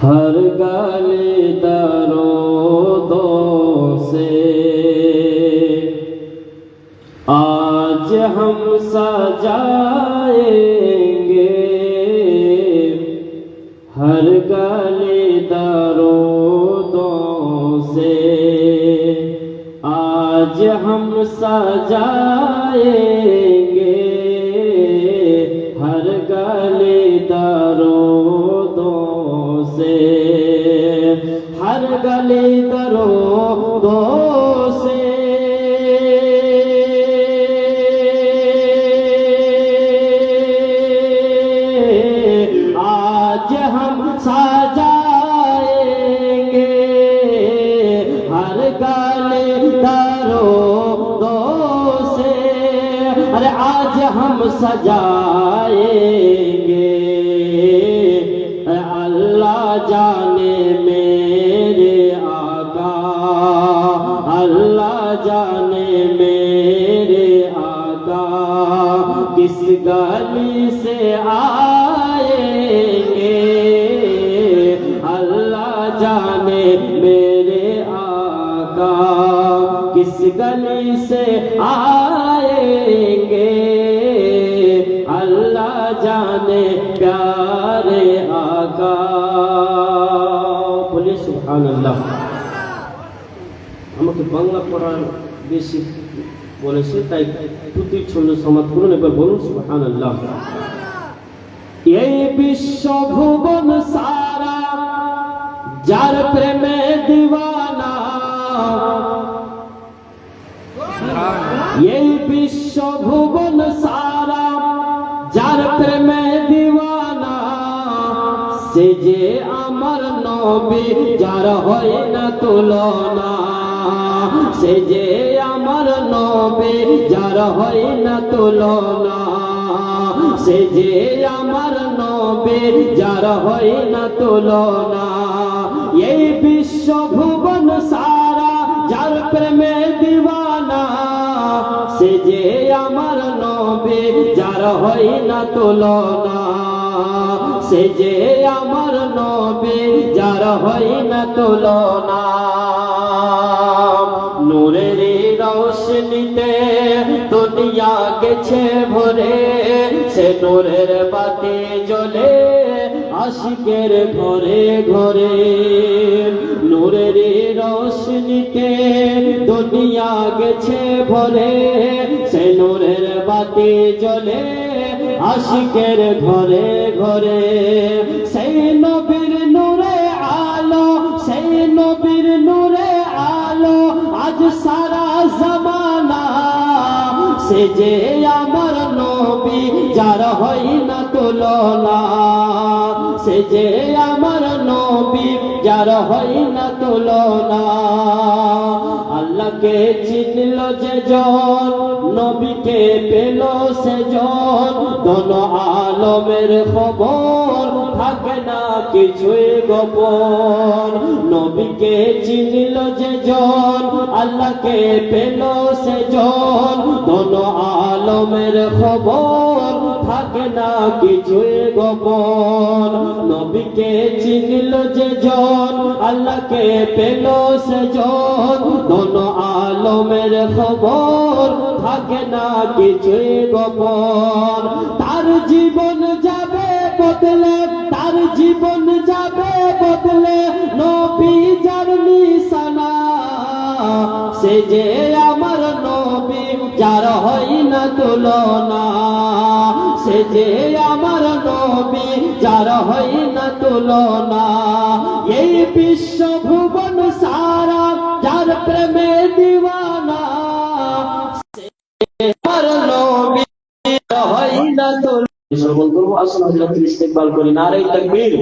हर गली दरोदों से आज हम सजाएंगे, हर गली दरोदों से आज हम सजाएंगे, हर गली दरोदों से, हर गली दरोदों से आज हम सजाएंगे, हर गली दरोदों से, अरे आज हम सजाएंगे। अल्लाह जाने मेरे आका, अल्लाह जाने मेरे आका किस गली से आएंगे, अल्लाह जाने मेरे आका किस गली से आएंगे, अल्लाह जाने प्यारे आका। बोलिए सुबहानाल्लाह। আমাকে বাংলা পড়ার বেশি বলেছে, তাই প্রতি ছন্দ সমাপ্ত করুন, এবার বলুন সুবহানাল্লাহ। এই বিশ্ব ভুবন সারা যার প্রেমে দিওয়ানা, এই বিশ্ব ভুবন সারা যার প্রেমে দিওয়ানা, সে যে আমার নবী যার হয় না তুলনা, সে যে আমার নবী যার হয় না তুলনা, সে যে আমার নবী যার হয় না তুলনা। এই বিশ্ব ভুবন সারা যার প্রেমে দিওয়ানা, সে যে আমার নবী যার হয় না তুলনা, সে যে আমার নবী যার হয় না তুলনা। নূরের রৌশনীতে দুনিয়া গেছে ভরে, সে নূরের বাতি জ্বলে আশিকের ঘরে ঘরে। নূরের রৌশনীতে দুনিয়া গেছে ভরে, সে নূরের বাতি জ্বলে আশিকের ঘরে ঘরে। সেই নবীর নূরে আলো, সেই নবীর নূরে আলো আজ সারা জামানা, সে যে আমার নবী যার হয় না তুলনা, সে যে আমার নবী যার হয় না তুলনা। আল্লাহকে চিনল যে জন, নবীকে পেল সে জন, দোনো আলমের খবর থাকে না কিছুই গোপন। নবীকে চিনল যে জন, আল্লাহকে পেল সে জন, দোনো আলমের খবর থাকে না কিছুই গোপন। নবীকে চিনল যে জন, আল্লাহকে পেল সে জন, দোনো আলমের খবর থাকে না কিছুই গোপন। তার জীবন যাবে বদলে, তার জীবন যাবে বদলে, নবী যার নিশানা, সে যে আমার নবী যার হয় না তুলনা, সে যে আমার নবী যার হয় না তুলনা। এই বিশ্ব ভুবন সারা যার প্রেমে দিওয়ানা, সে আমার নবী হয় না তুলনা। সকল করবো আসল ইস্তেকবাল করি, নারে তাকবীর।